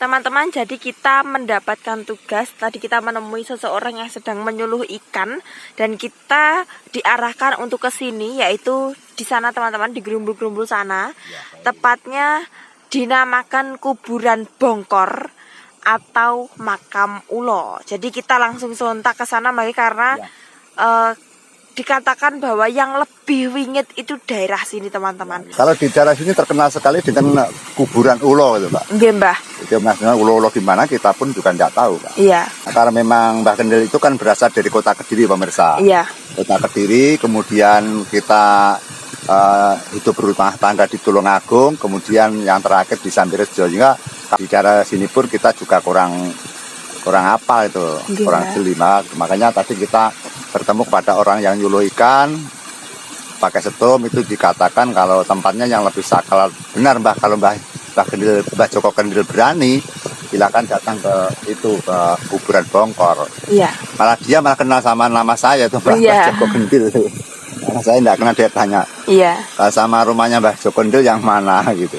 Teman-teman, jadi kita mendapatkan tugas. Tadi kita menemui seseorang yang sedang menyuluh ikan dan kita diarahkan untuk ke sini, yaitu di sana teman-teman, di gerumbul-gerumbul sana. Tepatnya dinamakan kuburan bongkor atau makam ulo. Jadi kita langsung sontak ke sana karena dikatakan bahwa yang lebih wingit itu daerah sini teman-teman. Kalau di daerah sini terkenal sekali dengan kuburan ulo itu Mbak. Iya Mbah. Itu maksudnya ulo-ulo di mana kita pun juga tidak tahu Mbak. Iya. Nah, karena memang Mbah Kendil itu kan berasal dari kota Kediri pemirsa. Iya. Kota Kediri, kemudian kita hidup berumah tangga di Tulungagung, kemudian yang terakhir di Sambirejo. Sehingga di daerah sini pun kita juga kurang apa itu, kurang jeli. Makanya tadi kita bertemu kepada orang yang nyuluh ikan pakai setum, itu dikatakan kalau tempatnya yang lebih sakral. Benar Mbah, kalau Mbah Joko Kendil berani, silakan datang ke kuburan bongkor. Iya. Dia malah kenal sama nama saya itu Mbah Joko Kendil. Karena saya tidak kenal, dia tanya. Iya. Sama rumahnya Mbah Joko Kendil yang mana gitu.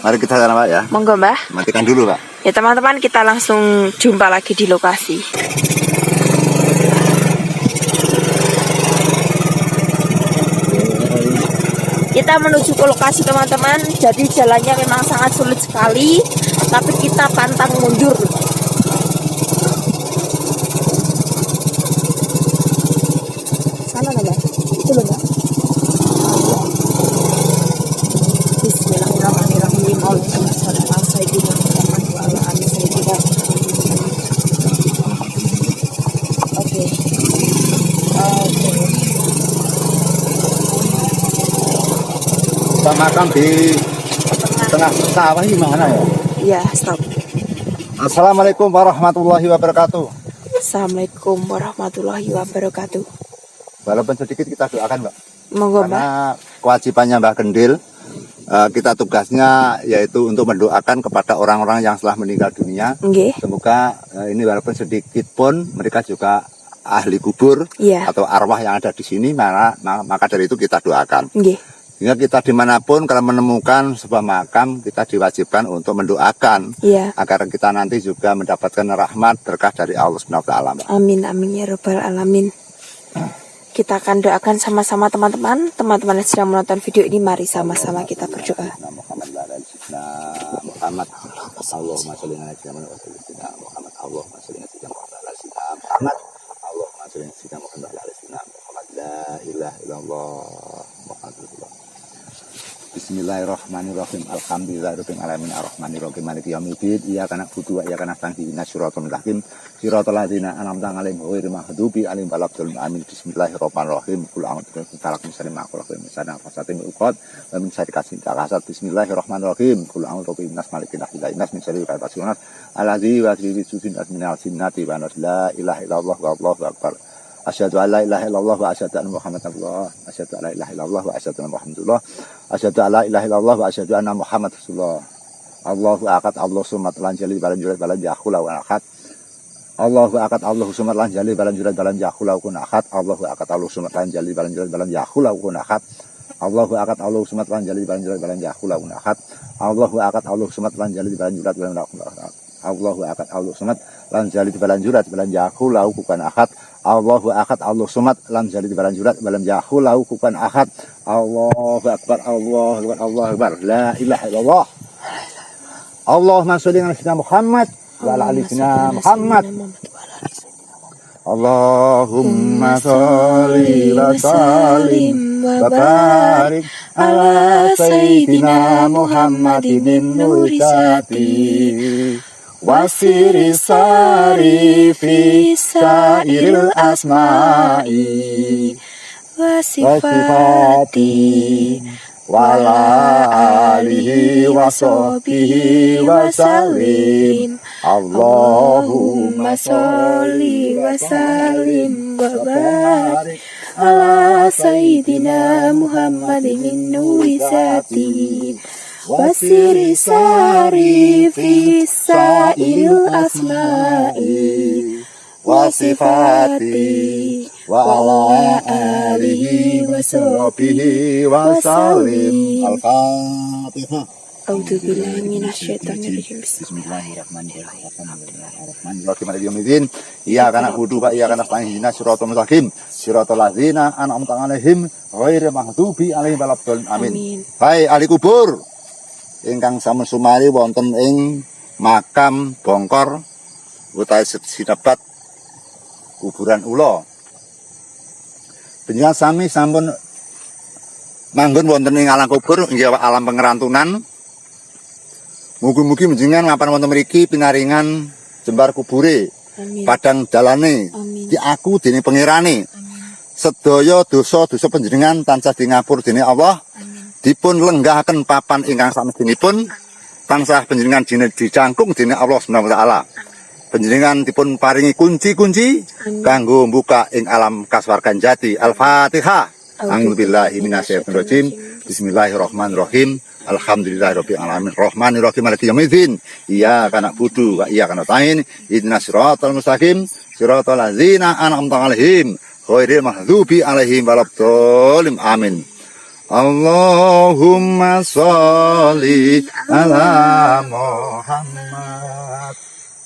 Mari kita sana Mbak ya. Monggo Mbah. Matikan dulu Mbak. Ya teman-teman, kita langsung jumpa lagi di lokasi. Kita menuju ke lokasi teman-teman. Jadi jalannya memang sangat sulit sekali, tapi kita pantang mundur. Sana Mbak. Itu loh Mbak. Bismillahirrahmanirrahim. Allahumma sholli ala sayyidina Muhammad wa ala ali sayyidina. Oke. Kita makan di tengah sawah gimana ya? Iya, stop. Assalamualaikum warahmatullahi wabarakatuh. Assalamualaikum warahmatullahi wabarakatuh. Walaupun sedikit kita doakan Mbak. Monggo Mbak. Karena kewajibannya Mbah Kendil, kita tugasnya yaitu untuk mendoakan kepada orang-orang yang telah meninggal dunia. Nggih. Semoga ini walaupun sedikit pun mereka juga ahli kubur atau arwah yang ada di sini, maka dari itu kita doakan. Nggih. Sehingga kita dimanapun kalau menemukan sebuah makam, kita diwajibkan untuk mendoakan agar kita nanti juga mendapatkan rahmat berkah dari Allah Subhanahu wa taala. Amin amin ya rabbal alamin. Kita akan doakan sama-sama teman-teman. Teman-teman yang sedang menonton video ini, mari sama-sama kita berdoa. Muhammad Allahumma sholli ala sayyidina Muhammad Allahumma sholli ala sayyidina Muhammad Allahumma sholli ala sayyidina Muhammad la ilaha illallah Muhammadur Bismillahirrahmanirrahim. Alhamdulillahirabbil alamin arrahmanirrahim maliki yaumiddin. Iyyaka na'budu wa iyyaka nasta'in ihdinas siratal mustaqim siratal ladzina an'amta 'alaihim ghairil maghdubi 'alaihim waladdallin. Amin. Bismillahirrahmanirrahim. Qul a'udzu birabbil falaq min syarri ma khalaq wa min syarri nafasatun fil 'uqad wa min syarri hasidin idza hasad. Bismillahirrahmanirrahim. Qul a'udzu birabbin malikin nas min syarri ghasiqin alladzi yuwaswisu fi sudurin nas la ilaha illallah wallahu akbar. Asyhadu an la ilaha illallah wa asyhadu anna Muhammadan rasulullah. Asyhadu an la ilaha illallah wa asyhadu anna Muhammadullah. Asyhadu an la ilaha illallah wa asyhadu anna Muhammad rasulullah. Allahu akad, Allahu samad, lan jalil balan jurat balan yakhula wa akad. Allahu akad, Allahu samad, lan jalil balan jurat balan yakhula wa akad. Allahu akad, Allahu samad, lan jalil balan jurat balan yakhula wa akad. Allahu akad, Allahu samad, lan jalil balan jurat balan yakhula wa akad. Allahu akad, Allahu samad, lan jalil balan jurat balan yakhula wa akad. Allahu akad, Allahu samad, lan jalil balan jurat balan yakhula wa akad. Allahu akad, Allahu samad, lam jalid balan jurat balam yahulau kufuwan ahad. Allahu akbar, Allahu akbar, Allahu akbar. La ilaha illallah. Allahumma sholli ala sayyidina Muhammad wa ala ali sayyidina Muhammad. Allahumma sholli wa sallim wa barik ala sayyidina Muhammadin nurisati. Wasiri sari fi sairil asma'i wasifati wala alihi washabihi wasallim. Allahumma sholli wa sallim wa barik ala sayyidina Muhammadin nurisati. Wasiri sari fi sairil asma'i wasifati wa ala alihi wa sahbihi wa sallim. Al-Fatihah. A'udzubillahi minasyaitonirrajim. Bismillahirrahmanirrahim. Maliki yaumiddin. Iyyaka na'budu wa iyyaka nasta'in. Ihdinas siratal mustaqim. Siratal ladzina an'amta 'alaihim ghairil maghdubi 'alaihim waladdallin. Amin. Hai ahli kubur ingkang sampun sumari wonten ing makam Bongkor utawi sinebat kuburan ula. Panjenengan sami sampun manggon wonten ing alam kubur inggih alam pengerantunan. Mugi-mugi panjenengan mapan wonten mriki pinaringan jembar kubure, Amin. padang dalane, Amin. diaku dening pangerane. Sedaya dosa-dosa panjenengan tansah dingapur dening Allah. Amin. Dipun lenggahaken papan ingkang samestinipun tansah panjenengan dicangkung dening Allah Subhanahu wa taala. Panjenengan dipun paringi kunci-kunci kanggo mbuka ing alam kasuwargan jati. Al-Fatihah. A'udzubillahi minasyaitonir rajim. Bismillahirrahmanirrahim. Alhamdulillahirabbil alamin. Rahmanirrahim. Maliki yaumiddin. Iyyaka na'budu wa iyyaka nasta'in. Ihdinas siratal mustaqim. Siratal ladzina an'amta 'alaihim ghairil maghdubi 'alaihim waladdallin. Amin. Allahumma sholli ala Muhammad.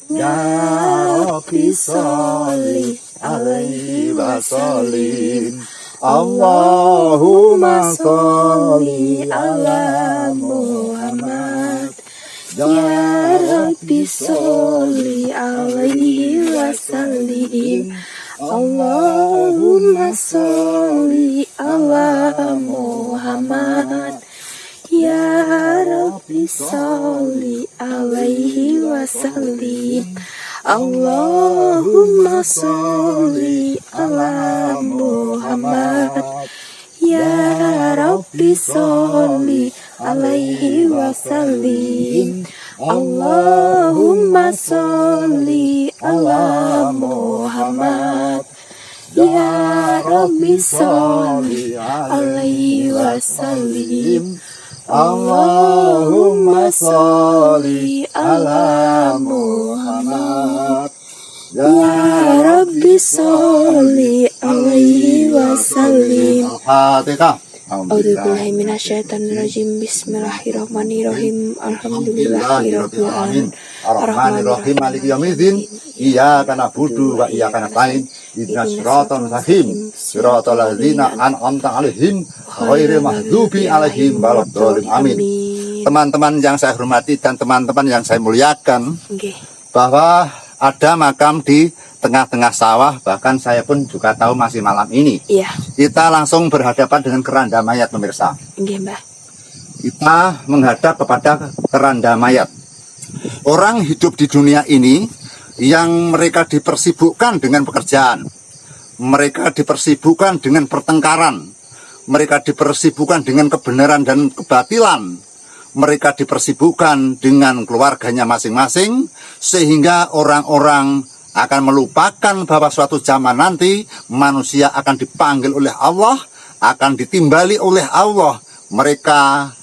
Ya Rabbi sholli alaihi wa sallim. Allahumma sholli ala Muhammad. Ya Rabbi sholli alaihi wa sallim. Allahumma sholli ala Muhammad. Ya Rabbi sholli alaihi wa sallim. Allahumma sholli ala Muhammad. Ya Rabbi sholli alaihi wa sallim. Allahumma sholli ala Muhammad. Ya Rabbi sholli alaihi wa sallim. Allahumma sholli ala Muhammad. Ya Rabbi sholli alaihi wa sallim. Al-Fatihah. A'udzubillahi minasyaitonirrajim. Bismillahirrahmanirrahim. Alhamdulillahirabbil alamin. Ar-Rahmanir-Rahim. Maliki yaumiddin. Iyyaka na'budu wa iyyaka nasta'in. Ihdinas siratal mustaqim. Siratal ladzina an'amta 'alaihim ghairil maghdubi 'alaihim waladdallin. Amin. Teman-teman yang saya hormati dan teman-teman yang saya muliakan, Nggih. bahwa ada makam di tengah-tengah sawah, bahkan saya pun juga tahu masih malam ini. Iya, Kita langsung berhadapan dengan keranda mayat, pemirsa. nggih, Mbah. Kita menghadap kepada keranda mayat. Orang hidup di dunia ini yang mereka dipersibukkan dengan pekerjaan, mereka dipersibukkan dengan pertengkaran, mereka dipersibukkan dengan kebenaran dan kebatilan, mereka dipersibukkan dengan keluarganya masing-masing, sehingga orang-orang akan melupakan bahwa suatu zaman nanti manusia akan dipanggil oleh Allah, akan ditimbali oleh Allah. Mereka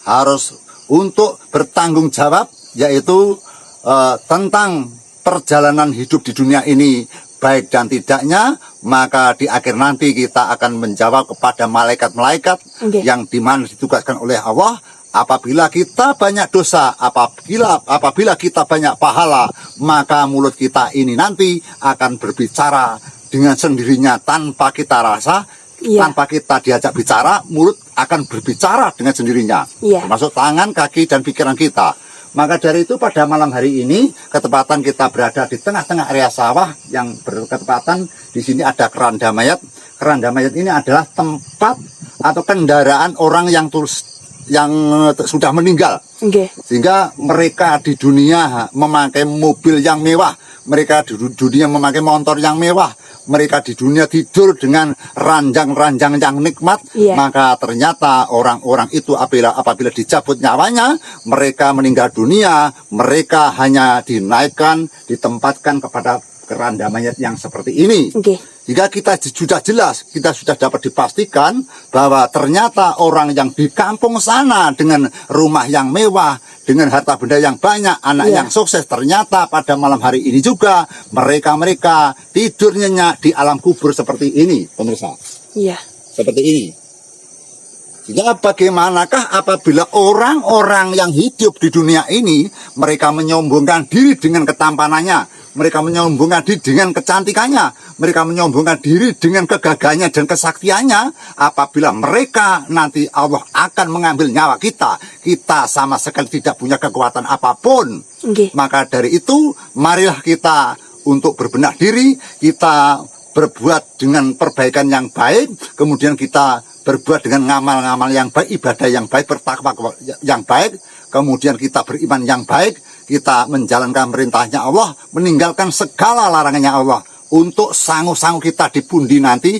harus untuk bertanggung jawab, yaitu tentang perjalanan hidup di dunia ini, baik dan tidaknya. Maka di akhir nanti kita akan menjawab kepada malaikat-malaikat yang dimana ditugaskan oleh Allah. Apabila kita banyak dosa, apabila kita banyak pahala, maka mulut kita ini nanti akan berbicara dengan sendirinya tanpa kita rasa, tanpa kita diajak bicara, mulut akan berbicara dengan sendirinya, termasuk tangan, kaki, dan pikiran kita. Maka dari itu pada malam hari ini, ketepatan kita berada di tengah-tengah area sawah yang berketepatan di sini ada keranda mayat. Keranda mayat ini adalah tempat atau kendaraan orang yang sudah meninggal, sehingga mereka di dunia memakai mobil yang mewah, mereka di dunia memakai motor yang mewah, mereka di dunia tidur dengan ranjang-ranjang yang nikmat. Maka ternyata orang-orang itu apabila dicabut nyawanya, mereka meninggal dunia, mereka hanya dinaikkan, ditempatkan kepada keranda mayat yang seperti ini. Jika kita sudah jelas, kita sudah dapat dipastikan bahwa ternyata orang yang di kampung sana dengan rumah yang mewah, dengan harta benda yang banyak, anak yang sukses, ternyata pada malam hari ini juga mereka tidur nyenyak di alam kubur seperti ini, pemirsa. Seperti ini. Ya, bagaimanakah apabila orang-orang yang hidup di dunia ini, mereka menyombongkan diri dengan ketampanannya, mereka menyombongkan diri dengan kecantikannya, mereka menyombongkan diri dengan kegagahannya dan kesaktiannya. Apabila mereka nanti Allah akan mengambil nyawa kita, kita sama sekali tidak punya kekuatan apapun. Nggih. Maka dari itu, marilah kita untuk berbenah diri, kita berbuat dengan perbaikan yang baik, kemudian kita berbuat dengan ngamal-ngamal yang baik, ibadah yang baik, bertakwa yang baik, kemudian kita beriman yang baik, kita menjalankan perintahnya Allah, meninggalkan segala larangannya Allah, untuk sanggup-sanggup kita di pundi nanti,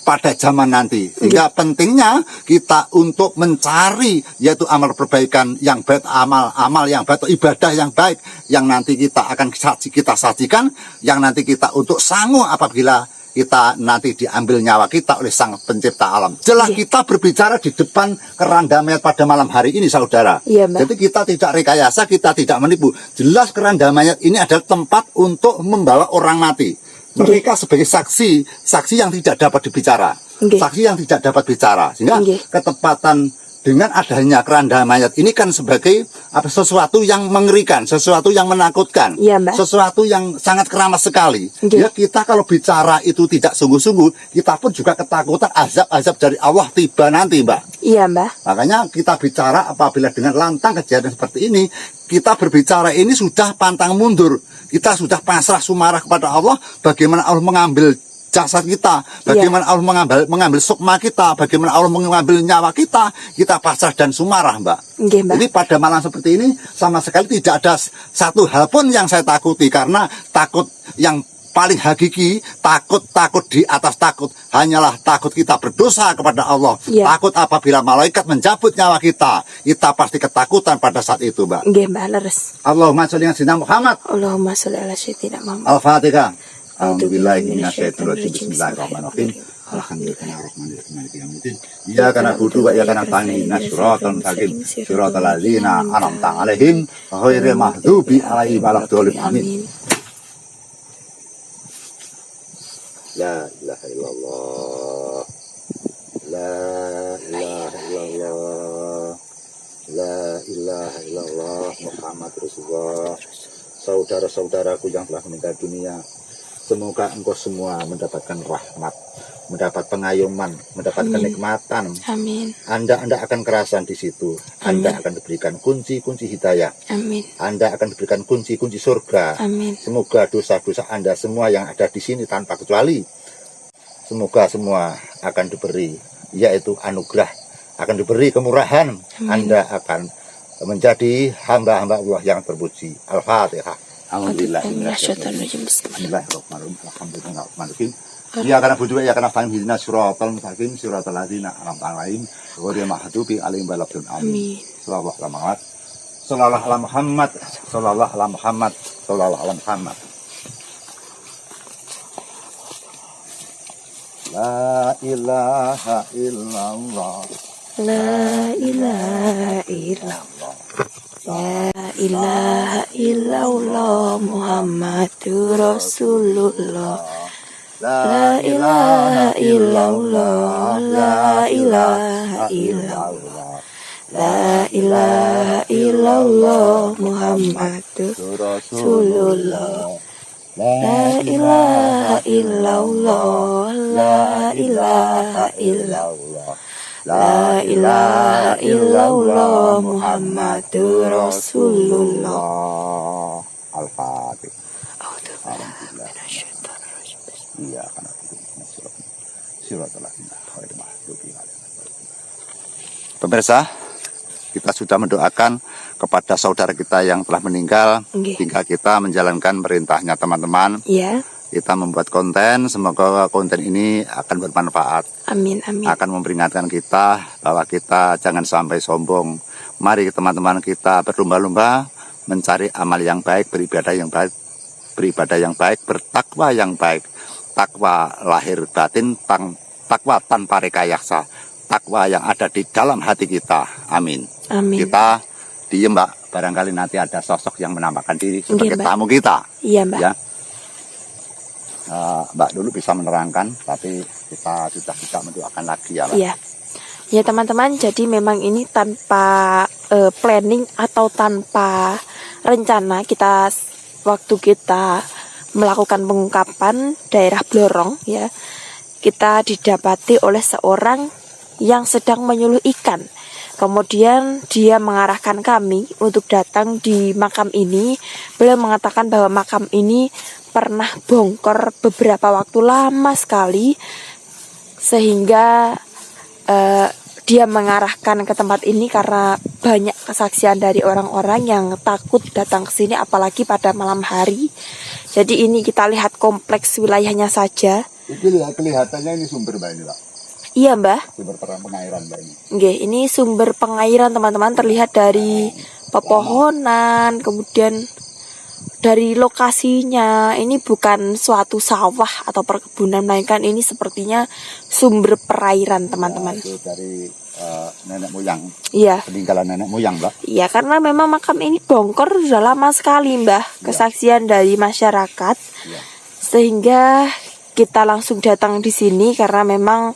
pada zaman nanti. Sehingga pentingnya kita untuk mencari, yaitu amal perbaikan yang baik, amal yang baik, ibadah yang baik, yang nanti kita akan kita sajikan, yang nanti kita untuk sanggup apabila kita nanti diambil nyawa kita oleh Sang Pencipta alam. Jelas kita berbicara di depan keranda mayat pada malam hari ini, saudara. Jadi kita tidak rekayasa, kita tidak menipu. Jelas keranda mayat ini adalah tempat untuk membawa orang mati. Mereka sebagai saksi yang tidak dapat dibicara, saksi yang tidak dapat bicara. Sehingga ketepatan dengan adanya keranda mayat ini kan sebagai sesuatu yang mengerikan, sesuatu yang menakutkan, sesuatu yang sangat keramat sekali. Ya, kita kalau bicara itu tidak sungguh-sungguh, kita pun juga ketakutan azab-azab dari Allah tiba nanti, Mbak. Iya, Mbak. Makanya kita bicara apabila dengan lantang kejadian seperti ini, kita berbicara ini sudah pantang mundur. Kita sudah pasrah sumarah kepada Allah, bagaimana Allah mengambil jasad kita, bagaimana Allah mengambil sukma kita, bagaimana Allah mengambil nyawa kita pasrah dan sumarah, Mbak. Jadi pada malam seperti ini sama sekali tidak ada satu hal pun yang saya takuti, karena takut yang paling hakiki, takut di atas takut hanyalah takut kita berdosa kepada Allah. Takut apabila malaikat mencabut nyawa kita pasti ketakutan pada saat itu, Mbak. Nggih, Mbak, leres. Allahumma sholli ala sayyidina Muhammad. Allahumma sholli ala sayyidina Muhammad. Al-Fatihah. Bismillahirrahmanirrahim. Alhamdulillahirrahmanirrahim. Iyyaka na'budu wa iyyaka nasta'in. Ihdinas siratal mustaqim. Siratal ladzina an'amta 'alaihim ghairil maghdubi 'alaihim waladdallin. Amin. La ilaha illallah. La ilaha illallah. La ilaha illallah Muhammad Rasulullah. Saudara-saudaraku yang telah meninggal dunia, semoga engkau semua mendapatkan rahmat, mendapat pengayuman, mendapatkan kenikmatan. Amin. Anda akan kerasan di situ. Anda akan diberikan kunci-kunci hidayah. Amin. Anda akan diberikan kunci-kunci surga. Amin. Semoga dosa-dosa Anda semua yang ada di sini tanpa kecuali, semoga semua akan diberi, yaitu anugerah, akan diberi kemurahan. Anda akan menjadi hamba-hamba Allah yang terpuji. Al-Fatihah. Bismillahirrahmanirrahim. Ya karena butuh ya karena fahim hidina suratul mustaqim suratul ladzina an'amta 'alaihim ghairil maghdubi 'alaihim waladdallin. Amin. Sallallahu alaihi Muhammad. Sallallahu alaihi Muhammad. Sallallahu alaihi Muhammad. Sallallahu alaihi Muhammad. La ilaha illallah. La ilaha illallah. La ilaha illallah Muhammadur Rasulullah. La ilaha illallah. La ilaha illallah. La ilaha illallah Muhammadur Rasulullah. La ilaha illallah. La ilaha illallah. La ilaha illallah Muhammadur Rasulullah. Al-Fatihah. Alhamdulillah. Iya, karena pemirsa, kita sudah mendoakan kepada saudara kita yang telah meninggal, hingga kita menjalankan perintahnya, teman-teman. Kita membuat konten, semoga konten ini akan bermanfaat. Amin, amin. Akan memperingatkan kita bahwa kita jangan sampai sombong. Mari teman-teman kita berlomba-lomba mencari amal yang baik, beribadah yang baik, bertakwa yang baik. Takwa lahir batin, takwa tanpa rekayasa, takwa yang ada di dalam hati kita. Amin. Amin. Kita diem, Mbak, barangkali nanti ada sosok yang menampakkan diri sebagai tamu kita. Iya, Mbak. Ya. Mbak dulu bisa menerangkan, tapi kita sudah tidak mendoakan lagi ya, Mbak. Iya. Ya teman-teman, jadi memang ini tanpa planning atau tanpa rencana waktu kita melakukan pengungkapan daerah Blorong ya, kita didapati oleh seorang yang sedang menyuluh ikan. Kemudian dia mengarahkan kami untuk datang di makam ini. Beliau mengatakan bahwa makam ini pernah bongkar beberapa waktu lama sekali, sehingga dia mengarahkan ke tempat ini karena banyak kesaksian dari orang-orang yang takut datang ke sini apalagi pada malam hari. Jadi ini kita lihat kompleks wilayahnya saja. Itu kelihatannya ini sumber Mbak ini, Pak. Iya, Mbah. Sumber pengairan Mbak ini. Oke, ini sumber pengairan teman-teman, terlihat dari pepohonan, kemudian dari lokasinya. Ini bukan suatu sawah atau perkebunan, melainkan ini sepertinya sumber perairan teman-teman. Itu dari nenek moyang. Iya. Peninggalan nenek moyang, Mbak. Iya, karena memang makam ini bongkar sudah lama sekali, Mbah. Kesaksian dari masyarakat. Ya. Sehingga kita langsung datang di sini karena memang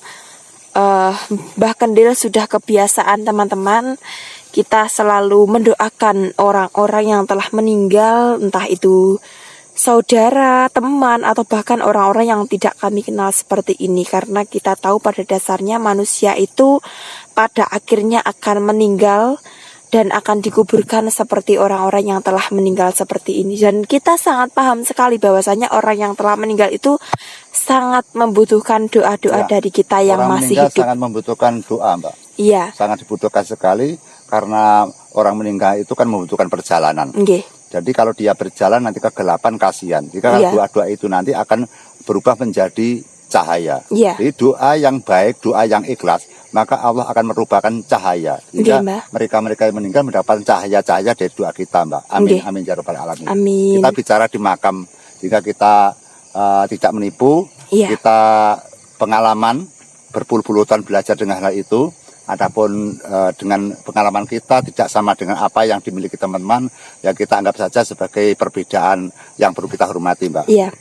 Mbah Kendil sudah kebiasaan teman-teman. Kita selalu mendoakan orang-orang yang telah meninggal, entah itu saudara, teman, atau bahkan orang-orang yang tidak kami kenal seperti ini. Karena kita tahu pada dasarnya manusia itu pada akhirnya akan meninggal dan akan dikuburkan seperti orang-orang yang telah meninggal seperti ini. Dan kita sangat paham sekali bahwasanya orang yang telah meninggal itu sangat membutuhkan doa-doa dari kita yang orang masih meninggal hidup. sangat membutuhkan doa, Mbak. Iya. Sangat dibutuhkan sekali karena orang meninggal itu kan membutuhkan perjalanan. Nggih. Jadi kalau dia berjalan nanti kegelapan kasihan. Jika Iya. doa-doa itu nanti akan berubah menjadi cahaya. Iya. Jadi doa yang baik, doa yang ikhlas, maka Allah akan merupakan cahaya. Jika Nggih, Mbak. mereka-mereka yang meninggal mendapatkan cahaya-cahaya dari doa kita, Mbak. Amin, Nggih. amin ya rabbal alamin. Amin. Kita bicara di makam, jika kita tidak menipu, Iya. kita pengalaman berpuluh-puluh tahun belajar dengan hal itu. Adapun dengan pengalaman kita tidak sama dengan apa yang dimiliki teman-teman, ya kita anggap saja sebagai perbedaan yang perlu kita hormati, Mbak. Iya.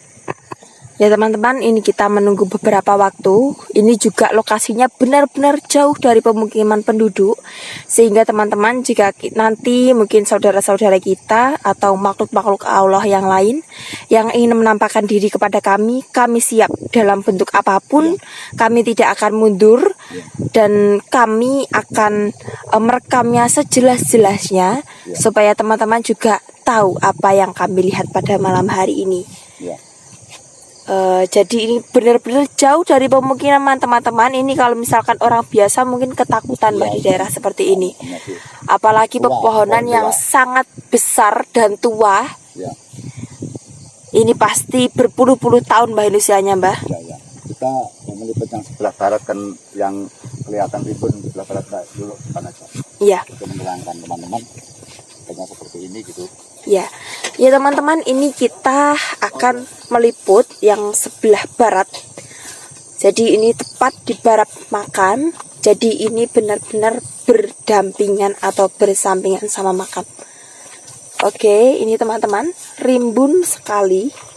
Ya teman-teman, ini kita menunggu beberapa waktu. Ini juga lokasinya benar-benar jauh dari pemukiman penduduk, sehingga teman-teman jika nanti mungkin saudara-saudara kita atau makhluk-makhluk Allah yang lain yang ingin menampakkan diri kepada kami siap dalam bentuk apapun. Kami tidak akan mundur dan kami akan merekamnya sejelas-jelasnya supaya teman-teman juga tahu apa yang kami lihat pada malam hari ini. Ya. Jadi ini benar-benar jauh dari pemukiman teman-teman. Ini kalau misalkan orang biasa mungkin ketakutan Mbak di daerah seperti ini. Apalagi pepohonan yang sangat besar dan tua. Ya. Ini pasti berpuluh-puluh tahun Mbak usianya, Mbak. Ya, ya. Kita melihat yang sebelah barat kan, yang kelihatan ribun sebelah barat, Mbak, dulu depan aja. Iya. Kita menghilangkan teman-teman banyak seperti ini gitu. Ya, ya teman-teman, ini kita akan meliput yang sebelah barat. Jadi ini tepat di barat makam. Jadi ini benar-benar berdampingan atau bersampingan sama makam. Oke, ini teman-teman, rimbun sekali.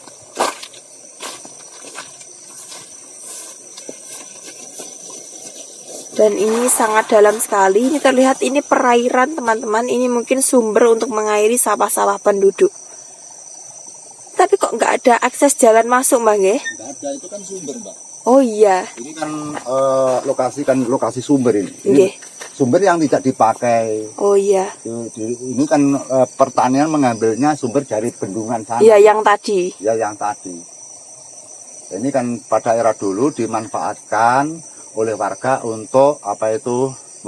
Dan ini sangat dalam sekali. Ini terlihat ini perairan teman-teman. Ini mungkin sumber untuk mengairi sawah-sawah penduduk. Tapi kok nggak ada akses jalan masuk, Mbak? Nggih? Nggak ada, itu kan sumber, Mbak. Oh iya. Ini kan lokasi sumber ini. Nggih. Sumber yang tidak dipakai. Oh iya. Ini kan pertanian mengambilnya sumber dari bendungan sana. Iya, yang tadi. Ya, yang tadi. Ini kan pada era dulu dimanfaatkan oleh warga untuk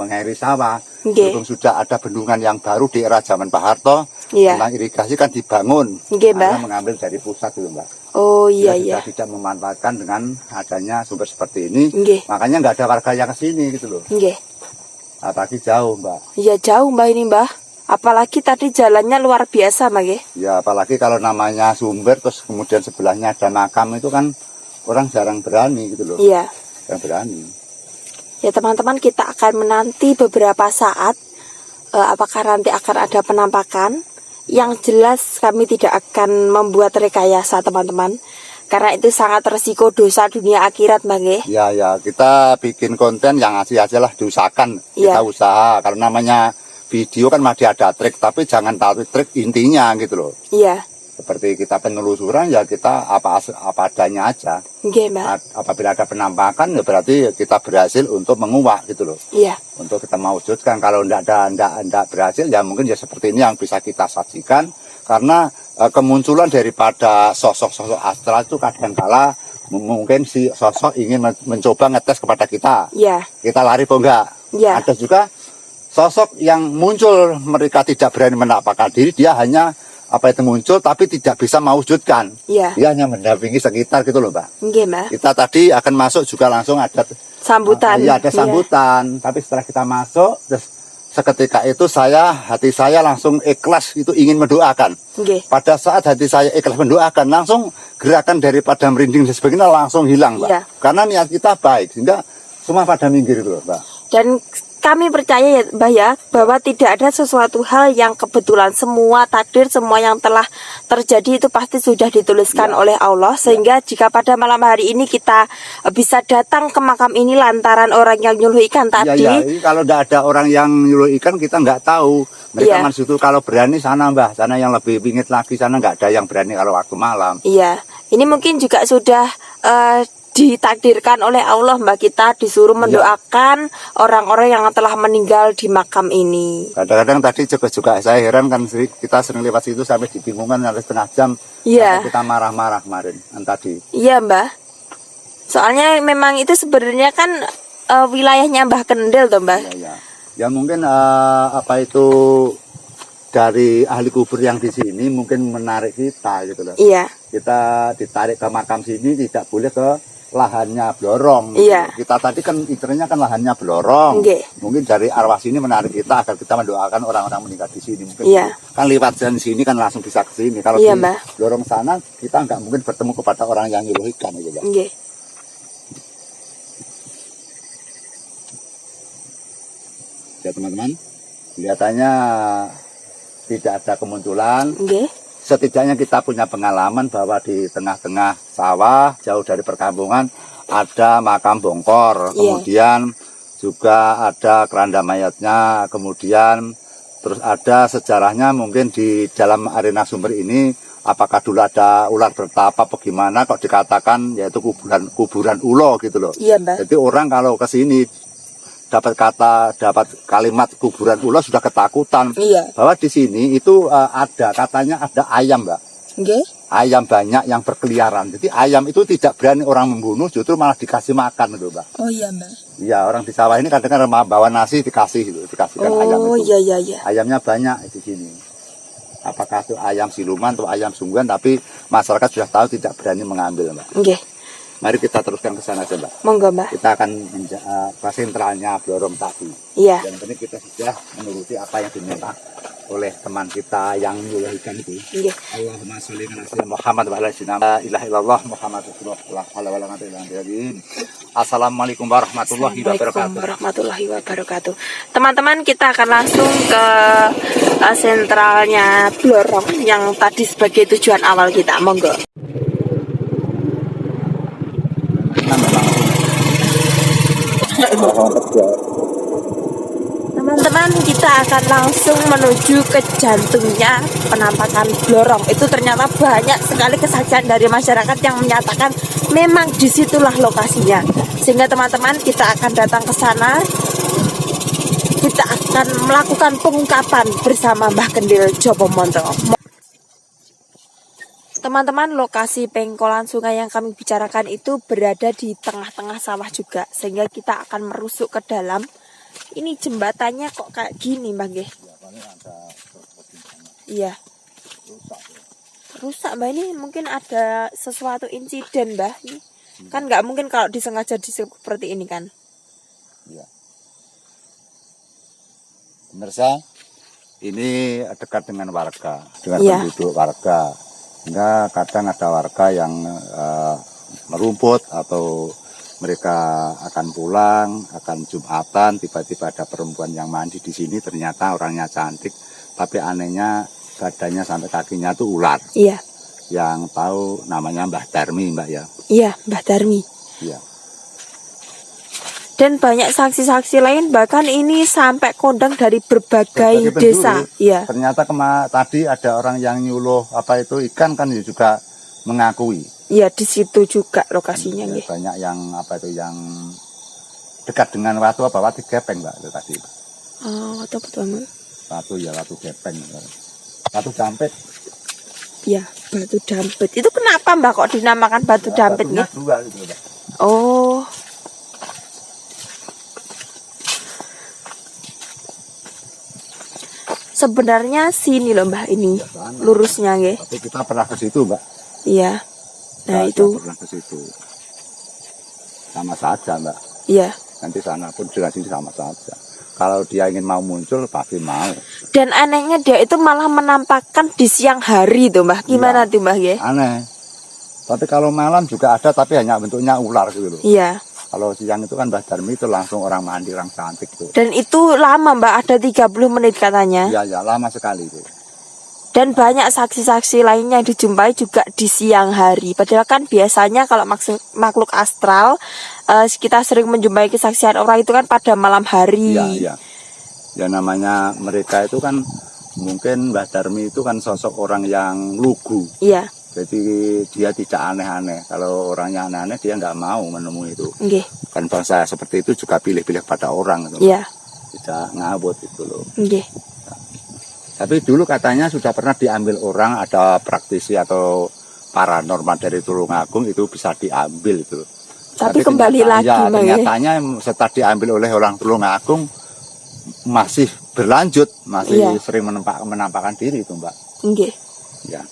mengairi sawah. Nggih. Belum sudah ada bendungan yang baru di era zaman Pak Harto. Iya. Tentang irigasi kan dibangun. Nggih, Mbak. Karena mengambil dari pusat itu, Mbak. Oh iya Ya, iya. sudah tidak memanfaatkan dengan adanya sumber seperti ini. Nggih. Makanya nggak ada warga yang kesini gitu loh. Nggih. Apalagi jauh, Mbak. Iya jauh Mbak ini, Mbak. Apalagi tadi jalannya luar biasa, Mbak nggih. Ya, apalagi kalau namanya sumber terus kemudian sebelahnya ada makam, itu kan orang jarang berani gitu loh. Iya. Jarang berani. Ya teman-teman, kita akan menanti beberapa saat apakah nanti akan ada penampakan. Yang jelas kami tidak akan membuat rekayasa teman-teman, Karena itu sangat resiko dosa dunia akhirat, Mbak nggih. Ya, ya, kita bikin konten yang asli aja lah, diusahakan. Kita Iya. usaha, kalau namanya video kan masih ada trik, tapi jangan tahu trik intinya gitu loh. Iya. Seperti kita penelusuran ya kita apa adanya aja. Nggih, Mbak. Apabila ada penampakan ya berarti kita berhasil untuk menguak gitu loh. Iya. Untuk kita mewujudkan. Kalau enggak berhasil ya mungkin ya seperti ini yang bisa kita saksikan. Karena kemunculan daripada sosok-sosok astral itu kadangkala mungkin si sosok ingin mencoba ngetes kepada kita. Iya. Kita lari apa enggak? Iya. Ada juga sosok yang muncul mereka tidak berani menampakkan diri, dia hanya apa itu muncul tapi tidak bisa mewujudkan. Iya. Dia hanya mendampingi sekitar gitu loh, Mbak. Nggih, Mbak. Kita tadi akan masuk juga langsung ada Sambutan. Iya, ada sambutan. Tapi setelah kita masuk, terus seketika itu hati saya langsung ikhlas itu ingin mendoakan. Nggih. Pada saat hati saya ikhlas mendoakan, langsung gerakan daripada merinding dan sebagainya langsung hilang, Mbak. Iya. Karena niat kita baik, sehingga semua pada minggir itu loh, Mbak. Dan kami percaya ya Mbak ya, bahwa tidak ada sesuatu hal yang kebetulan. Semua takdir, semua yang telah terjadi itu pasti sudah dituliskan oleh Allah. Sehingga jika pada malam hari ini kita bisa datang ke makam ini lantaran orang yang nyuluh ikan tadi. Iya, iya. Kalau tidak ada orang yang nyuluh ikan kita nggak tahu. Mereka Iya. masuk itu kalau berani sana, Mbak. Sana yang lebih bingit lagi, sana nggak ada yang berani kalau waktu malam. Iya, ini mungkin juga sudah ditakdirkan oleh Allah, Mbak. Kita disuruh mendoakan orang-orang yang telah meninggal di makam ini. Kadang-kadang tadi juga saya heran kan kita sering lewat situ sampai dibingungkan sampai setengah jam. Iya. Sampai kita marah-marah kemarin tadi. Iya, Mbak. Soalnya memang itu sebenarnya kan wilayahnya Mbah Kendel toh, Mbak. Ya, ya. Ya mungkin apa itu dari ahli kubur yang di sini mungkin menarik kita gitu loh. Iya. Kita ditarik ke makam sini tidak boleh ke lahannya Blorong. Iya. Kita tadi kan istrinya kan lahannya Blorong. Nggih. Mungkin dari arwah sini menarik kita agar kita mendoakan orang-orang meninggal di sini. Mungkin Iya. kan lewat jalan sini kan langsung bisa ke sini. Kalau Iya, di Mbak. Blorong sana kita nggak mungkin bertemu kepada orang yang nyuluh ikan gitu, Mbak. Nggih. Ya teman-teman, kelihatannya tidak ada kemunculan. Nggih. Setidaknya kita punya pengalaman bahwa di tengah-tengah sawah, jauh dari perkampungan, ada makam bongkor. Iya. Kemudian juga ada keranda mayatnya. Kemudian terus ada sejarahnya mungkin di dalam arena sumber ini, apakah dulu ada ular bertapa apa gimana, kok dikatakan yaitu kuburan ulo gitu loh. Iya, Mbak. Jadi orang kalau ke sini dapat kalimat kuburan ulo sudah ketakutan. Iya. Bahwa di sini itu katanya ada ayam, Mbak. Nggih. Ayam banyak yang berkeliaran. Jadi ayam itu tidak berani orang membunuh, justru malah dikasih makan itu, Mbak. Oh iya, Mbak. Iya, orang di sawah ini kadang-kadang bawa nasi dikasihkan ayam Oh itu. iya iya iya. Ayamnya banyak di sini. Apakah itu ayam siluman atau ayam sungguhan, tapi masyarakat sudah tahu tidak berani mengambil, Mbak. Nggih. Mari kita teruskan ke sana aja, Mbak. Monggo, Mbak. Kita akan ke sentralnya Blorong tadi. Iya. Dan ini kita sudah menuruti apa yang diminta oleh teman kita yang nyuluh ikan itu. Nggih. Allahumma sholli ala sayyidina Muhammad wa ala sayyidina la ilaha illallah Muhammad rasulullah sallallahu alaihi wasallam. Assalamualaikum warahmatullahi Assalamualaikum wabarakatuh. warahmatullahi wabarakatuh. Teman-teman, kita akan langsung ke sentralnya Blorong yang tadi sebagai tujuan awal kita. Monggo. Teman-teman, kita akan langsung menuju ke jantungnya penampakan Blorong. Itu ternyata banyak sekali kesaksian dari masyarakat yang menyatakan memang disitulah lokasinya. Sehingga teman-teman, kita akan datang ke sana. Kita akan melakukan pengungkapan bersama Mbah Kendil Jopomonto. Teman-teman, lokasi pengkolan sungai yang kami bicarakan itu berada di tengah-tengah sawah juga. Sehingga kita akan merusuk ke dalam. Ini jembatannya kok kayak gini, Mbak nggih? Iya. Rusak, Mbak. Ini mungkin ada sesuatu insiden, Mbak. Ini kan nggak mungkin kalau disengaja seperti ini kan? Ya. Pemirsa, ini dekat dengan warga, dengan Iya. penduduk warga. Sehingga kadang ada warga yang merumput atau mereka akan pulang, akan Jumatan, tiba-tiba ada perempuan yang mandi di sini, ternyata orangnya cantik, tapi anehnya badannya sampai kakinya tuh ular. Iya. yang tahu namanya Mbah Darmi, Mbak ya. Iya, Mbah Darmi. Iya. Dan banyak saksi-saksi lain, bahkan ini sampai kondang dari berbagai Sebagai desa. penjuru, Iya. Ternyata tadi ada orang yang nyuluh apa itu ikan kan ya juga mengakui. Iya, di situ juga lokasinya Ya, nggih. banyak yang apa itu yang dekat dengan watu apa watu gepeng, Mbak, itu tadi. Oh, atau betul. Watu ya watu gepeng. Watu jampit. Iya, batu dampit. Itu kenapa Mbak kok dinamakan batu dampit Batunya nggih? dua gitu, Mbak. Oh. Sebenarnya sini loh Mbak ini Sana. lurusnya nggih. Tapi kita pernah ke situ, Mbak. Iya. Nah, Kita itu. pernah ke situ. Sama saja, Mbak. Iya. Nanti sana pun dengan sini sama saja. Kalau dia ingin mau muncul pasti mau. Dan anehnya dia itu malah menampakkan di siang hari tuh Mbak. Gimana tuh Mbak nggih? Aneh. Tapi kalau malam juga ada, tapi hanya bentuknya ular gitu loh. Iya. Kalau siang itu kan Mbah Darmi itu langsung orang mandi, orang cantik tuh. Dan itu lama Mbak, ada 30 menit katanya. Iya, ya, lama sekali itu. Dan banyak saksi-saksi lainnya yang dijumpai juga di siang hari. Padahal kan biasanya kalau makhluk astral, kita sering menjumpai kesaksian orang itu kan pada malam hari. Iya, iya. Ya namanya mereka itu kan mungkin Mbah Darmi itu kan sosok orang yang lugu. Iya. Jadi dia tidak aneh-aneh. Kalau orangnya aneh-aneh dia nggak mau menemui itu. Nggih. Kan bangsa seperti itu juga pilih-pilih pada orang gitu. Iya. Tidak ngabut itu loh. Nggih. Tapi dulu katanya sudah pernah diambil orang, ada praktisi atau paranormal dari Tulungagung itu bisa diambil itu. Tapi kembali lagi ya, Mbak ya. ternyatanya setelah diambil oleh orang Tulungagung masih berlanjut, masih Iya. sering menampakkan diri itu, Mbak. Nggih. Ya.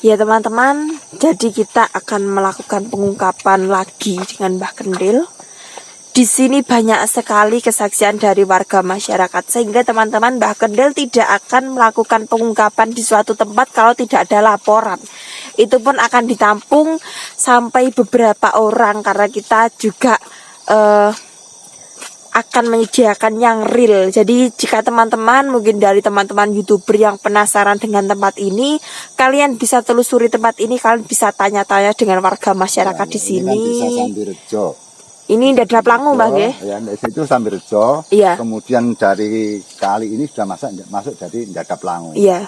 Ya teman-teman, jadi kita akan melakukan pengungkapan lagi dengan Mbah Kendil. Di sini banyak sekali kesaksian dari warga masyarakat, sehingga teman-teman Mbah Kendil tidak akan melakukan pengungkapan di suatu tempat kalau tidak ada laporan. Itu pun akan ditampung sampai beberapa orang, karena kita juga akan menyediakan yang real. Jadi jika teman-teman mungkin dari teman-teman YouTuber yang penasaran dengan tempat ini, kalian bisa telusuri tempat ini, kalian bisa tanya-tanya dengan warga masyarakat di sini. Ini kan desa Sambirejo. Ini Dadap Langu, Mbak nggih. Ya, di situ Sambirejo. Iya. Kemudian dari kali ini sudah masuk jadi Dadap Langu. Iya.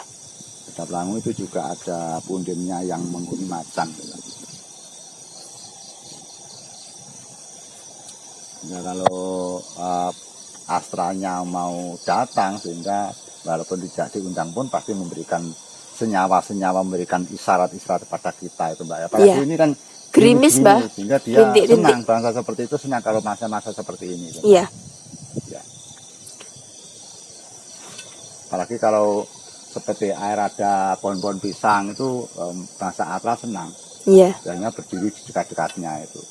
Dadap Langu itu juga ada pundinnya yang menghuni macan. Ya, kalau astralnya mau datang, sehingga walaupun tidak diundang pun pasti memberikan senyawa-senyawa, memberikan isyarat-isyarat kepada kita itu, Mbak. Apalagi Iya. ini kan Gerimis, Mbak. sehingga dia Rintik-rintik. senang, bangsa seperti itu senang kalau masa-masa seperti ini. Iya. Ya. Apalagi kalau seperti air ada pohon-pohon pisang itu bangsa Atlas senang. Iya. Biasanya berdiri di dekat-dekatnya itu.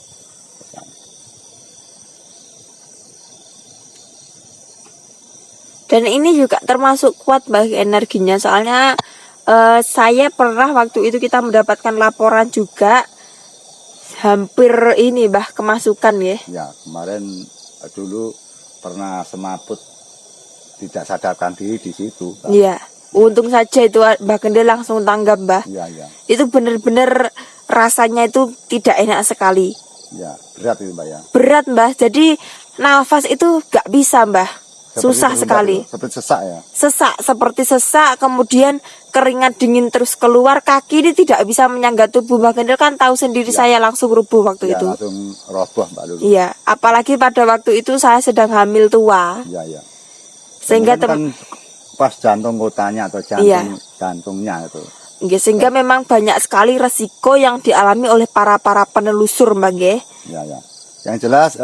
Dan ini juga termasuk kuat bagi energinya, soalnya saya pernah waktu itu kita mendapatkan laporan juga hampir ini Mbah kemasukan ya. Ya, kemarin dulu pernah semaput tidak sadarkan diri di situ. Iya. Untung saja itu Mbah Kendil langsung tanggap Mbah. Iya, iya. Itu benar-benar rasanya itu tidak enak sekali. Ya, berat itu, Mbak ya. Berat Mbah. Jadi nafas itu gak bisa Mbah. Susah Seperti sekali. Seperti sesak ya. Sesak, seperti sesak, kemudian keringat dingin terus keluar, kaki ini tidak bisa menyangga tubuh. Mbak Kendil kan tahu sendiri, Ya. saya langsung rubuh waktu Ya, itu. langsung roboh, Mbak dulu. Iya, apalagi pada waktu itu saya sedang hamil tua. Iya, iya. Sehingga kan pas jantung kotanya atau jantungnya itu. sehingga memang banyak sekali resiko yang dialami oleh para penelusur Mbak nggih. Ya, ya. Yang jelas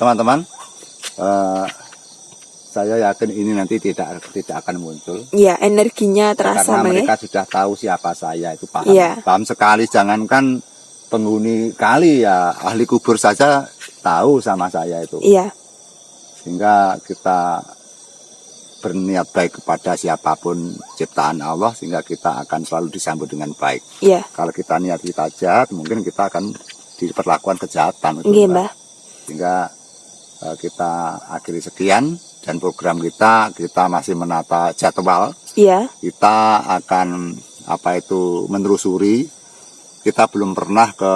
teman-teman, saya yakin ini nanti tidak akan muncul. Iya, energinya terasa Karena Mbak mereka nggih. sudah tahu siapa saya, itu paham. Iya. Paham sekali, jangankan penghuni kali ya, ahli kubur saja tahu sama saya itu. Iya. Sehingga kita berniat baik kepada siapapun ciptaan Allah, sehingga kita akan selalu disambut dengan baik. Iya. Kalau kita niat kita jahat, mungkin kita akan diperlakukan kejahatan. Nggih, Mbak. Sehingga kita akhiri sekian, dan program kita masih menata jadwal Iya. Kita akan menelusuri. Kita belum pernah ke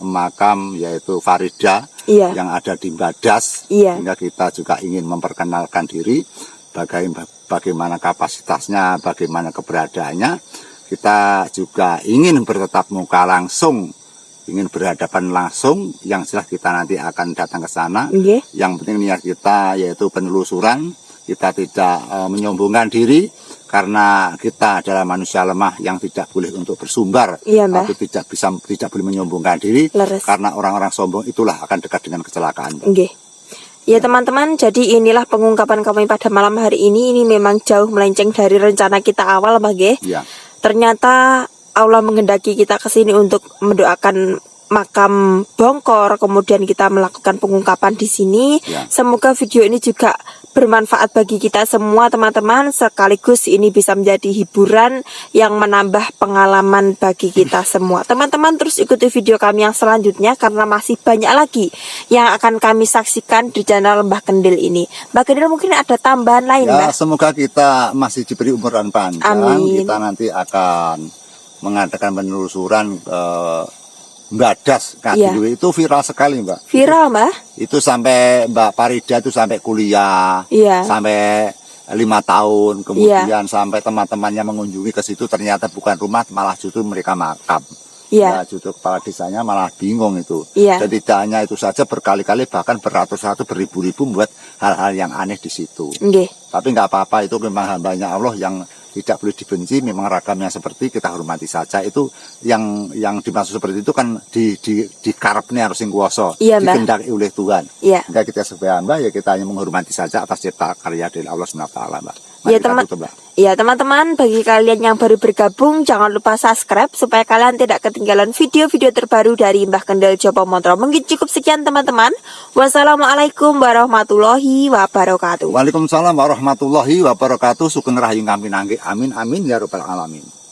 makam yaitu Farida Iya. yang ada di Badas. Iya. Sehingga kita juga ingin memperkenalkan diri, bagaimana kapasitasnya, bagaimana keberadaannya. Kita juga ingin bertatap muka langsung, ingin berhadapan langsung. Yang jelas kita nanti akan datang ke sana. Nggih. Yang penting niat kita yaitu penelusuran. Kita tidak menyombongkan diri, karena kita adalah manusia lemah yang tidak boleh untuk bersumbar. Iya, Mbah. Atau tidak boleh menyombongkan diri. Leres. Karena orang-orang sombong itulah akan dekat dengan kecelakaan. Nggih. Ya teman-teman, jadi inilah pengungkapan kami pada malam hari ini. Ini memang jauh melenceng dari rencana kita awal, Mbah nggih. Iya. Ternyata Allah menghendaki kita ke sini untuk mendoakan makam Bongkor, kemudian kita melakukan pengungkapan di sini. Ya. Semoga video ini juga bermanfaat bagi kita semua teman-teman, sekaligus ini bisa menjadi hiburan yang menambah pengalaman bagi kita semua. Teman-teman terus ikuti video kami yang selanjutnya karena masih banyak lagi yang akan kami saksikan di channel Mbah Kendil ini. Mbah Kendil mungkin ada tambahan lain, Ya, Mbah? semoga kita masih diberi umur dan panjang. Amin. Kita nanti akan mengadakan penelusuran Badas Kadiluwe. Itu viral sekali, Mbak. Viral, Mbah? Itu sampai Mbak Farida itu sampai kuliah, Iya. sampai 5 tahun, kemudian sampai teman-temannya mengunjungi ke situ, ternyata bukan rumah, malah justru mereka makam. Iya. Ya, justru kepala desanya malah bingung itu. Iya. Dan tidak hanya itu saja, berkali-kali bahkan beratus-ratus, beribu-ribu membuat hal-hal yang aneh di situ. Nggih. Tapi nggak apa-apa, itu memang hambanya Allah yang tidak boleh dibenci. Memang ragamnya seperti, kita hormati saja. Itu yang dimaksud seperti itu kan di karepnya harus sing kuwasa, Iya, Mbak. dikendaki oleh Tuhan. Iya. Enggak kita sebagai hamba, ya kita hanya menghormati saja atas cipta karya dari Allah SWT, Mbak. Mari Ya, kita teman. tutup, Mbak. Ya teman-teman, bagi kalian yang baru bergabung, jangan lupa subscribe supaya kalian tidak ketinggalan video-video terbaru dari Mbah Kendil Jopo Montro. Mungkin cukup sekian teman-teman. Wassalamualaikum warahmatullahi wabarakatuh. Waalaikumsalam warahmatullahi wabarakatuh. Sugeng rahayu kami nangge. Amin amin ya rabbal alamin.